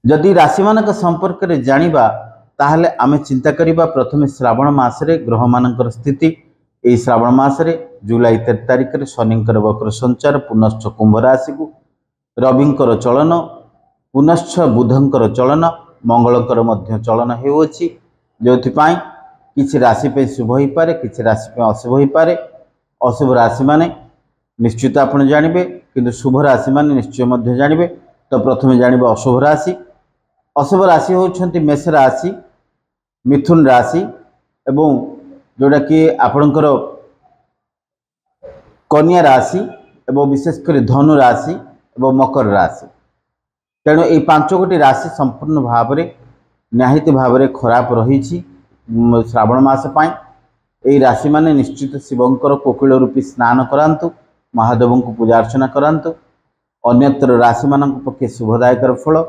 जदि राशि मान संपर्क में जानिबा ताहले आमे चिंता करिबा प्रथमे श्रावण मासरे ग्रह मानकर स्थिति। यही श्रावण मासरे जुलाई 13 तारिख में शनिंकर वक्र संचार पुनश्च कुंभ राशि को रविंकर चलन पुनश्च बुधंकर चलन मंगलकर मध्य चलन होउछि जोथिपाई किछि राशि पे शुभ हो पारे किछि राशि पे अशुभ हो पारे। अशुभ राशि माने निश्चित आपण जानिबे किंतु शुभ राशि माने निश्चय मध्य जानिबे। तो प्रथमे जानिबे अशुभ राशि। अशुभ राशि होउछंती मेष राशि मिथुन राशि एवं जोड़ा कि आपणकर कन्या राशि एवं विशेषकर धनु राशि एवं मकर राशि। तेणु ये 5 गोटी राशि संपूर्ण भाव में निहित भाव में खराब रही श्रावण मास पाई। यही राशि माने निश्चित शिवंकर कोकिल रूपी स्नान करांतु महादेव को पूजा अर्चना करांतु। अन्यत्र राशि मान पक्षे शुभदायक फल